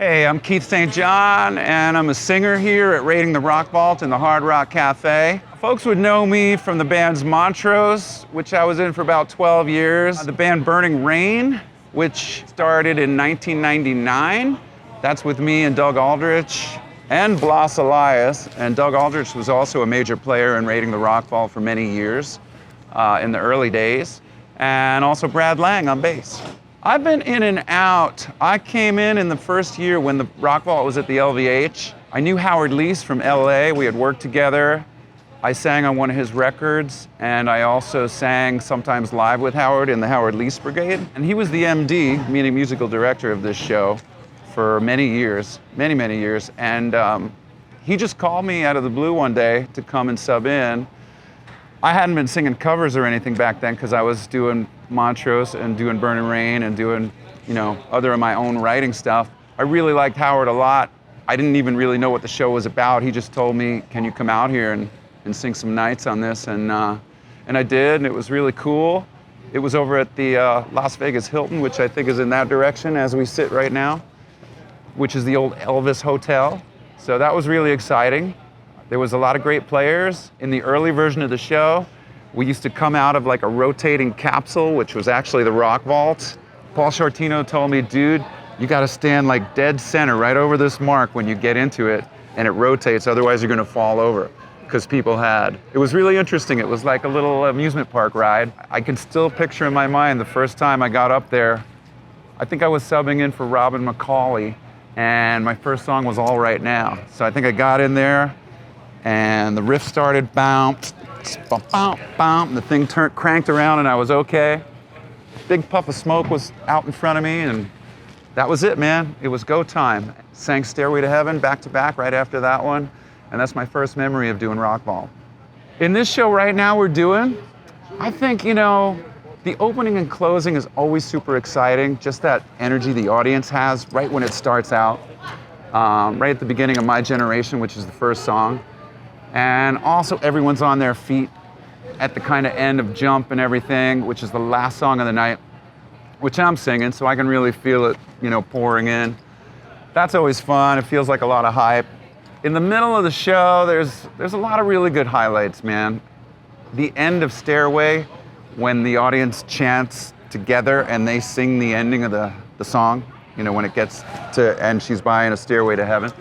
Hey, I'm Keith St. John, and I'm a singer here at Raiding the Rock Vault in the Hard Rock Cafe. Folks would know me from the bands Montrose, which I was in for about 12 years. The band Burning Rain, which started in 1999. That's with me and Doug Aldrich and Blas Elias. And Doug Aldrich was also a major player in Raiding the Rock Vault for many years in the early days. And also Brad Lang on bass. I've been in and out. I came in the first year when the Rock Vault was at the LVH. I knew Howard Leese from L.A. We had worked together. I sang on one of his records, and I also sang sometimes live with Howard in the Howard Leese Brigade. And he was the MD, meaning musical director of this show, for many years, many years. And he just called me out of the blue one day to come and sub in. I hadn't been singing covers or anything back then because I was doing Montrose and doing Burning Rain and doing, other of my own writing stuff. I really liked Howard a lot. I didn't even really know what the show was about. He just told me, can you come out here and sing some nights on this? And I did, and it was really cool. It was over at the Las Vegas Hilton, which I think is in that direction as we sit right now, which is the old Elvis Hotel. So that was really exciting. There was a lot of great players. In the early version of the show, we used to come out of like a rotating capsule, which was actually the Rock Vault. Paul Shortino told me, dude, you gotta stand like dead center right over this mark when you get into it, and it rotates, otherwise you're gonna fall over. Because it was really interesting. It was like a little amusement park ride. I can still picture in my mind the first time I got up there. I think I was subbing in for Robin McCauley, and my first song was All Right Now. So I think I got in there, and the riff started, bounce, and the thing cranked around, and I was okay. Big puff of smoke was out in front of me, and that was it, man. It was go time. Sang Stairway to Heaven back to back right after that one, and that's my first memory of doing Rock Vault. In this show right now we're doing, I think, the opening and closing is always super exciting, just that energy the audience has right when it starts out, right at the beginning of My Generation, which is the first song. And also everyone's on their feet at the kind of end of Jump and everything, which is the last song of the night, which I'm singing, so I can really feel it, pouring in. That's always fun. It feels like a lot of hype. In the middle of the show, there's a lot of really good highlights, man. The end of Stairway, when the audience chants together and they sing the ending of the song, when it gets to And She's Buying a Stairway to Heaven.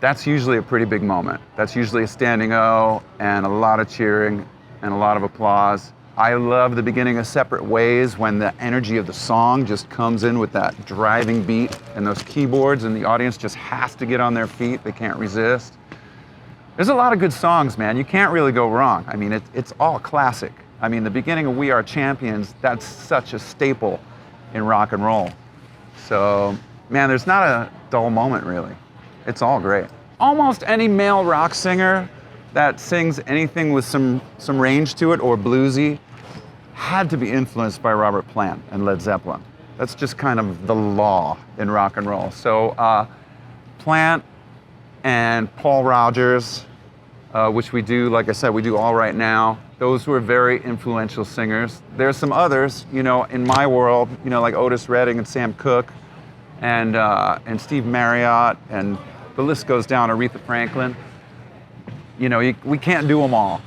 That's usually a pretty big moment. That's usually a standing O and a lot of cheering and a lot of applause. I love the beginning of Separate Ways when the energy of the song just comes in with that driving beat and those keyboards, and the audience just has to get on their feet. They can't resist. There's a lot of good songs, man. You can't really go wrong. I mean, it's all classic. I mean, the beginning of We Are Champions, that's such a staple in rock and roll. So, man, there's not a dull moment, really. It's all great. Almost any male rock singer that sings anything with some range to it or bluesy had to be influenced by Robert Plant and Led Zeppelin. That's just kind of the law in rock and roll. So Plant and Paul Rodgers, which we do, like I said, we do All Right Now. Those were very influential singers. There's some others, in my world, like Otis Redding and Sam Cooke and Steve Marriott, and the list goes down, Aretha Franklin. We can't do them all.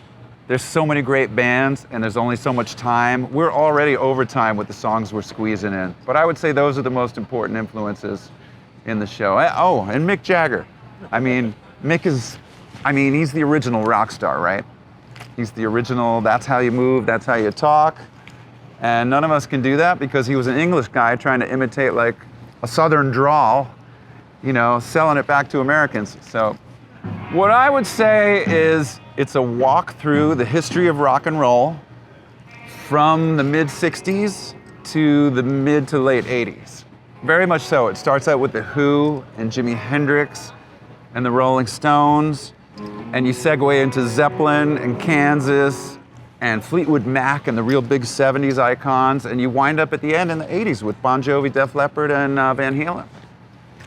There's so many great bands, and there's only so much time. We're already over time with the songs we're squeezing in. But I would say those are the most important influences in the show. Oh, and Mick Jagger. I mean, he's the original rock star, right? He's the original, that's how you move, that's how you talk. And none of us can do that because he was an English guy trying to imitate like a Southern drawl, selling it back to Americans. So what I would say is it's a walk through the history of rock and roll from the mid-'60s to the mid to late '80s. Very much so. It starts out with The Who and Jimi Hendrix and the Rolling Stones, and you segue into Zeppelin and Kansas and Fleetwood Mac and the real big '70s icons, and you wind up at the end in the '80s with Bon Jovi, Def Leppard, and Van Halen.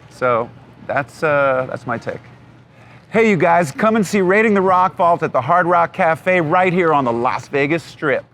So that's my take. Hey, you guys, come and see Raiding the Rock Vault at the Hard Rock Cafe right here on the Las Vegas Strip.